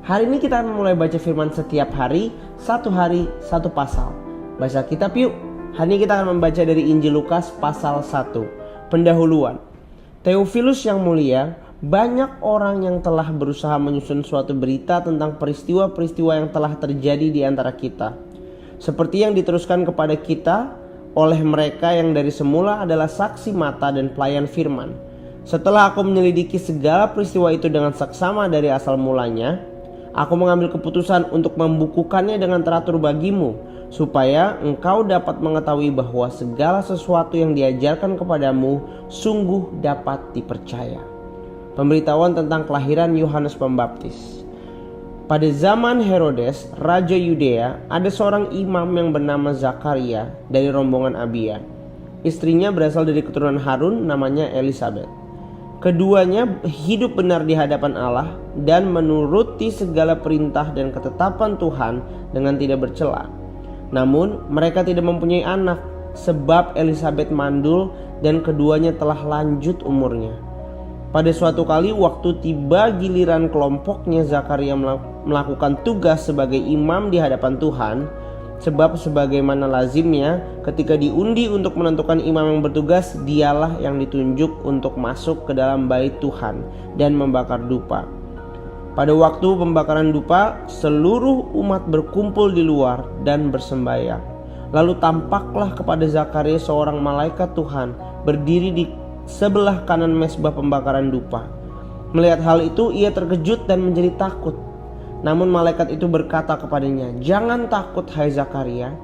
Hari ini kita akan mulai baca firman setiap hari satu pasal. Baca kitab yuk. Hari ini kita akan membaca dari Injil Lukas pasal 1. Pendahuluan. Theophilus yang mulia, banyak orang yang telah berusaha menyusun suatu berita tentang peristiwa-peristiwa yang telah terjadi di antara kita, seperti yang diteruskan kepada kita oleh mereka yang dari semula adalah saksi mata dan pelayan firman. Setelah aku menyelidiki segala peristiwa itu dengan saksama dari asal mulanya, aku mengambil keputusan untuk membukukannya dengan teratur bagimu, supaya engkau dapat mengetahui bahwa segala sesuatu yang diajarkan kepadamu sungguh dapat dipercaya. Pemberitahuan tentang kelahiran Yohanes Pembaptis. Pada zaman Herodes, Raja Yudea, ada seorang imam yang bernama Zakaria dari rombongan Abia. Istrinya berasal dari keturunan Harun, namanya Elisabet. Keduanya hidup benar di hadapan Allah dan menuruti segala perintah dan ketetapan Tuhan dengan tidak bercela. Namun mereka tidak mempunyai anak, sebab Elisabet mandul dan keduanya telah lanjut umurnya. Pada suatu kali waktu tiba giliran kelompoknya Zakaria melakukan tugas sebagai imam di hadapan Tuhan, sebab sebagaimana lazimnya ketika diundi untuk menentukan imam yang bertugas, dialah yang ditunjuk untuk masuk ke dalam bait Tuhan dan membakar dupa. Pada waktu pembakaran dupa, seluruh umat berkumpul di luar dan bersembahyang. Lalu tampaklah kepada Zakaria seorang malaikat Tuhan berdiri di sebelah kanan mezbah pembakaran dupa. Melihat hal itu, ia terkejut dan menjadi takut. Namun malaikat itu berkata kepadanya, "Jangan takut hai Zakaria,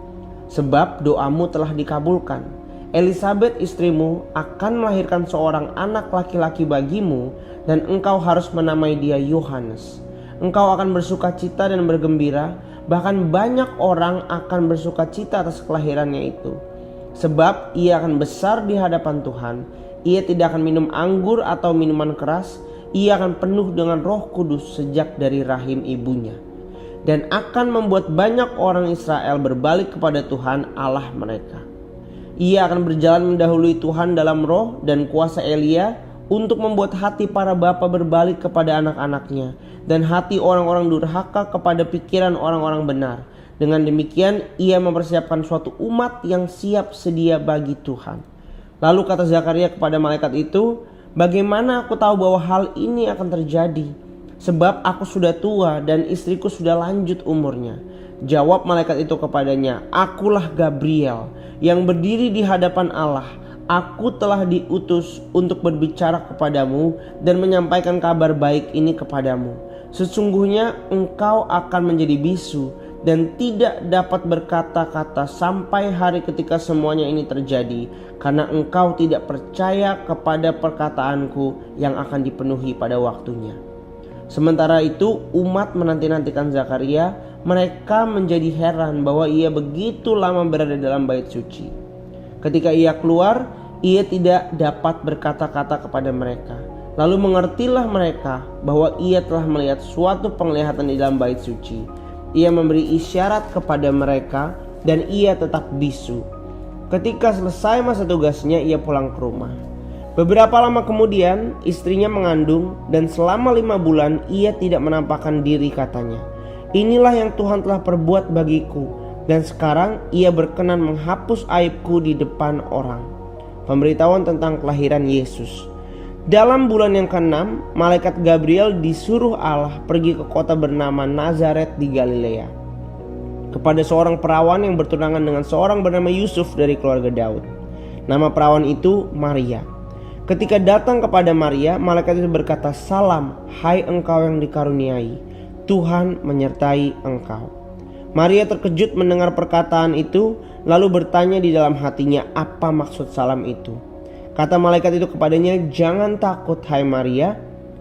sebab doamu telah dikabulkan. Elisabet istrimu akan melahirkan seorang anak laki-laki bagimu, dan engkau harus menamai dia Yohanes. Engkau akan bersukacita dan bergembira, bahkan banyak orang akan bersukacita atas kelahirannya itu. Sebab ia akan besar di hadapan Tuhan. Ia tidak akan minum anggur atau minuman keras. Ia akan penuh dengan Roh Kudus sejak dari rahim ibunya, dan akan membuat banyak orang Israel berbalik kepada Tuhan Allah mereka. Ia akan berjalan mendahului Tuhan dalam roh dan kuasa Elia, untuk membuat hati para bapa berbalik kepada anak-anaknya, dan hati orang-orang durhaka kepada pikiran orang-orang benar. Dengan demikian ia mempersiapkan suatu umat yang siap sedia bagi Tuhan." Lalu kata Zakaria kepada malaikat itu, "Bagaimana aku tahu bahwa hal ini akan terjadi? Sebab aku sudah tua dan istriku sudah lanjut umurnya." Jawab malaikat itu kepadanya, "Akulah Gabriel yang berdiri di hadapan Allah. Aku telah diutus untuk berbicara kepadamu dan menyampaikan kabar baik ini kepadamu. Sesungguhnya engkau akan menjadi bisu dan tidak dapat berkata-kata sampai hari ketika semuanya ini terjadi, karena engkau tidak percaya kepada perkataanku yang akan dipenuhi pada waktunya." Sementara itu umat menanti-nantikan Zakaria. Mereka menjadi heran bahwa ia begitu lama berada dalam bait suci. Ketika ia keluar, ia tidak dapat berkata-kata kepada mereka. Lalu mengertilah mereka bahwa ia telah melihat suatu penglihatan di dalam bait suci. Ia memberi isyarat kepada mereka dan ia tetap bisu. Ketika selesai masa tugasnya, ia pulang ke rumah. Beberapa lama kemudian istrinya mengandung, dan selama 5 bulan ia tidak menampakkan diri, katanya, "Inilah yang Tuhan telah perbuat bagiku, dan sekarang ia berkenan menghapus aibku di depan orang." Pemberitahuan tentang kelahiran Yesus. Dalam bulan yang ke-6, malaikat Gabriel disuruh Allah pergi ke kota bernama Nazaret di Galilea, kepada seorang perawan yang bertunangan dengan seorang bernama Yusuf dari keluarga Daud. Nama perawan itu Maria. Ketika datang kepada Maria, malaikat itu berkata, "Salam, hai engkau yang dikaruniai, Tuhan menyertai engkau." Maria terkejut mendengar perkataan itu, lalu bertanya di dalam hatinya, apa maksud salam itu. Kata malaikat itu kepadanya, "Jangan takut hai Maria,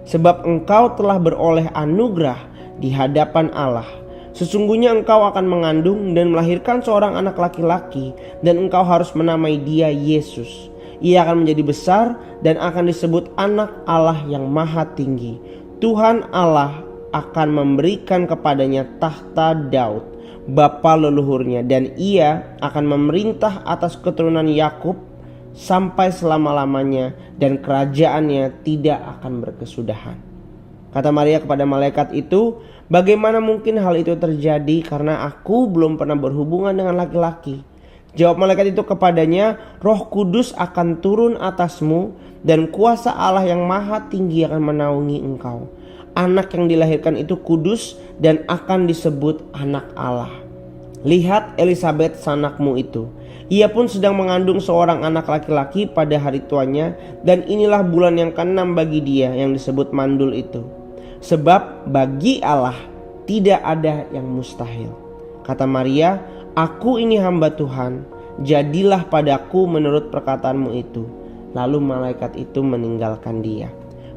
sebab engkau telah beroleh anugerah di hadapan Allah. Sesungguhnya engkau akan mengandung dan melahirkan seorang anak laki-laki, dan engkau harus menamai dia Yesus. Ia akan menjadi besar dan akan disebut anak Allah yang maha tinggi. Tuhan Allah akan memberikan kepadanya tahta Daud, bapa leluhurnya, dan ia akan memerintah atas keturunan Yakub sampai selama-lamanya, dan kerajaannya tidak akan berkesudahan." Kata Maria kepada malaikat itu, "Bagaimana mungkin hal itu terjadi karena aku belum pernah berhubungan dengan laki-laki?" Jawab malaikat itu kepadanya, "Roh Kudus akan turun atasmu dan kuasa Allah yang Maha Tinggi akan menaungi engkau. Anak yang dilahirkan itu kudus dan akan disebut anak Allah. Lihat Elisabet sanakmu itu. Ia pun sedang mengandung seorang anak laki-laki pada hari tuanya, dan inilah bulan yang ke-6 bagi dia yang disebut mandul itu. Sebab bagi Allah tidak ada yang mustahil." Kata Maria, "Aku ini hamba Tuhan, jadilah padaku menurut perkataanmu itu." Lalu malaikat itu meninggalkan dia.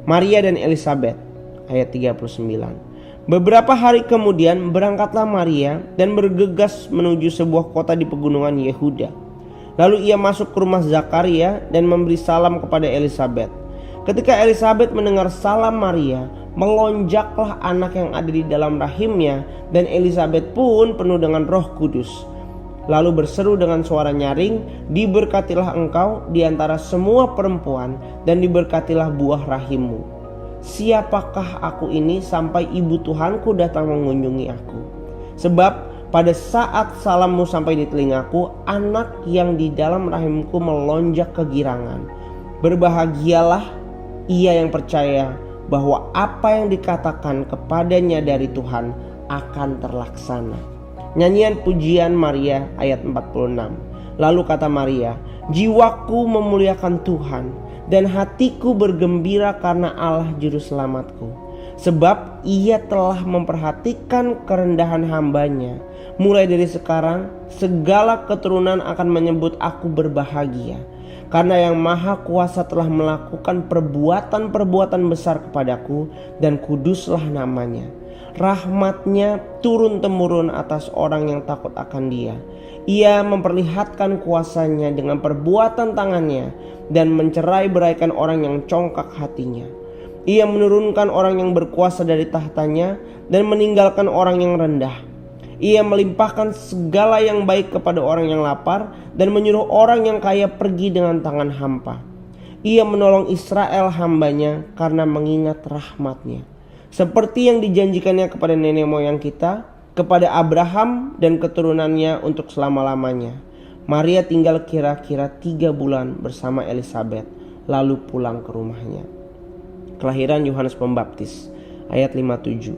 Maria dan Elisabet, ayat 39. Beberapa hari kemudian berangkatlah Maria dan bergegas menuju sebuah kota di pegunungan Yehuda. Lalu ia masuk ke rumah Zakaria dan memberi salam kepada Elisabet. Ketika Elisabet mendengar salam Maria, melonjaklah anak yang ada di dalam rahimnya, dan Elisabet pun penuh dengan Roh Kudus. Lalu berseru dengan suara nyaring, "Diberkatilah engkau di antara semua perempuan, dan diberkatilah buah rahimmu. Siapakah aku ini sampai ibu Tuhanku datang mengunjungi aku? Sebab pada saat salammu sampai di telingaku, anak yang di dalam rahimku melonjak kegirangan. Berbahagialah ia yang percaya bahwa apa yang dikatakan kepadanya dari Tuhan akan terlaksana." Nyanyian pujian Maria ayat 46. Lalu kata Maria, "Jiwaku memuliakan Tuhan, dan hatiku bergembira karena Allah juru selamatku. Sebab ia telah memperhatikan kerendahan hambanya. Mulai dari sekarang segala keturunan akan menyebut aku berbahagia. Karena yang Maha Kuasa telah melakukan perbuatan-perbuatan besar kepadaku, dan kuduslah namanya. Rahmatnya turun-temurun atas orang yang takut akan dia. Ia memperlihatkan kuasanya dengan perbuatan tangannya, dan mencerai-beraikan orang yang congkak hatinya. Ia menurunkan orang yang berkuasa dari tahtanya, dan meninggalkan orang yang rendah. Ia melimpahkan segala yang baik kepada orang yang lapar, dan menyuruh orang yang kaya pergi dengan tangan hampa. Ia menolong Israel hambanya karena mengingat rahmatnya, seperti yang dijanjikannya kepada nenek moyang kita, kepada Abraham dan keturunannya untuk selama-lamanya." Maria tinggal kira-kira 3 bulan bersama Elisabet, lalu pulang ke rumahnya. Kelahiran Yohanes Pembaptis, ayat 57.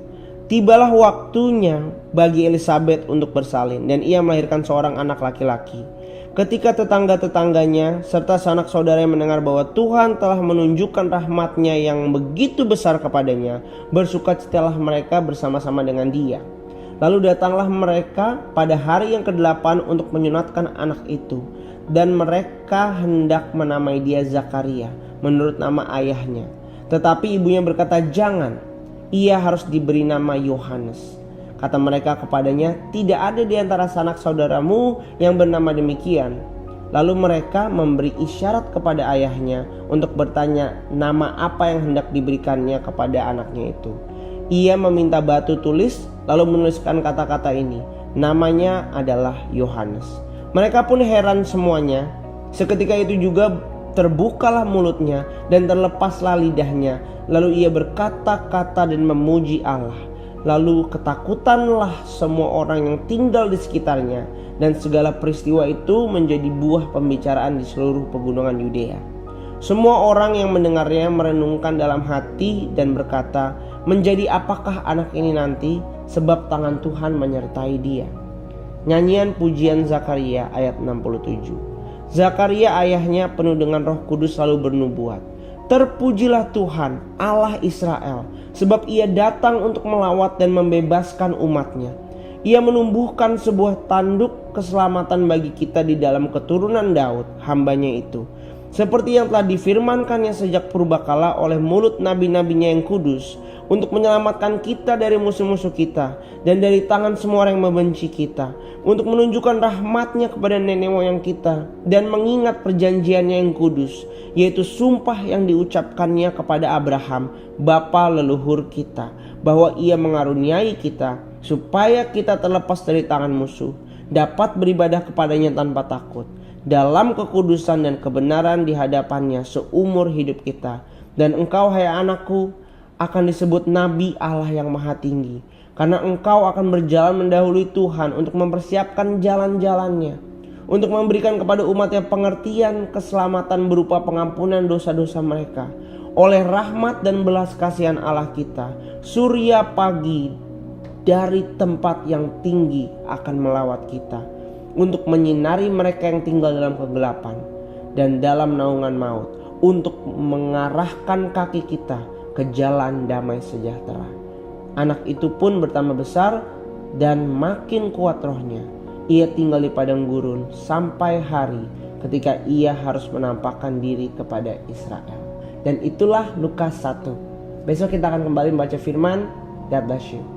Tibalah waktunya bagi Elisabet untuk bersalin, dan ia melahirkan seorang anak laki-laki. Ketika tetangga-tetangganya serta sanak saudara mendengar bahwa Tuhan telah menunjukkan rahmatnya yang begitu besar kepadanya, bersukacitalah mereka bersama-sama dengan dia. Lalu datanglah mereka pada hari yang ke-8 untuk menyunatkan anak itu, dan mereka hendak menamai dia Zakaria menurut nama ayahnya. Tetapi ibunya berkata, "Jangan, ia harus diberi nama Yohanes." Kata mereka kepadanya, "Tidak ada di antara sanak saudaramu yang bernama demikian." Lalu mereka memberi isyarat kepada ayahnya untuk bertanya nama apa yang hendak diberikannya kepada anaknya itu. Ia meminta batu tulis, lalu menuliskan kata-kata ini, "Namanya adalah Yohanes." Mereka pun heran semuanya. Seketika itu juga terbukalah mulutnya dan terlepaslah lidahnya. Lalu ia berkata-kata dan memuji Allah. Lalu ketakutanlah semua orang yang tinggal di sekitarnya, dan segala peristiwa itu menjadi buah pembicaraan di seluruh pegunungan Yudea. Semua orang yang mendengarnya merenungkan dalam hati dan berkata, "Menjadi apakah anak ini nanti? Sebab tangan Tuhan menyertai dia." Nyanyian pujian Zakaria ayat 67. Zakaria ayahnya penuh dengan Roh Kudus lalu bernubuat, "Terpujilah Tuhan Allah Israel, sebab ia datang untuk melawat dan membebaskan umatnya. Ia menumbuhkan sebuah tanduk keselamatan bagi kita di dalam keturunan Daud, hambanya itu. Seperti yang telah difirmankannya sejak purbakala oleh mulut nabi-nabinya yang kudus, untuk menyelamatkan kita dari musuh-musuh kita dan dari tangan semua orang yang membenci kita, untuk menunjukkan rahmatnya kepada nenek moyang kita dan mengingat perjanjiannya yang kudus, yaitu sumpah yang diucapkannya kepada Abraham, bapa leluhur kita, bahwa ia mengaruniai kita supaya kita terlepas dari tangan musuh, dapat beribadah kepadanya tanpa takut, dalam kekudusan dan kebenaran di hadapannya seumur hidup kita. Dan engkau, hai anakku, akan disebut Nabi Allah yang Maha Tinggi, karena engkau akan berjalan mendahului Tuhan untuk mempersiapkan jalan-jalannya, untuk memberikan kepada umatnya pengertian keselamatan berupa pengampunan dosa-dosa mereka. Oleh rahmat dan belas kasihan Allah kita, surya pagi dari tempat yang tinggi akan melawat kita, untuk menyinari mereka yang tinggal dalam kegelapan dan dalam naungan maut, untuk mengarahkan kaki kita ke jalan damai sejahtera. Anak itu pun bertambah besar dan makin kuat rohnya. Ia tinggal di padang gurun sampai hari ketika ia harus menampakkan diri kepada Israel. Dan itulah Lukas 1. Besok kita akan kembali membaca firman. God bless you.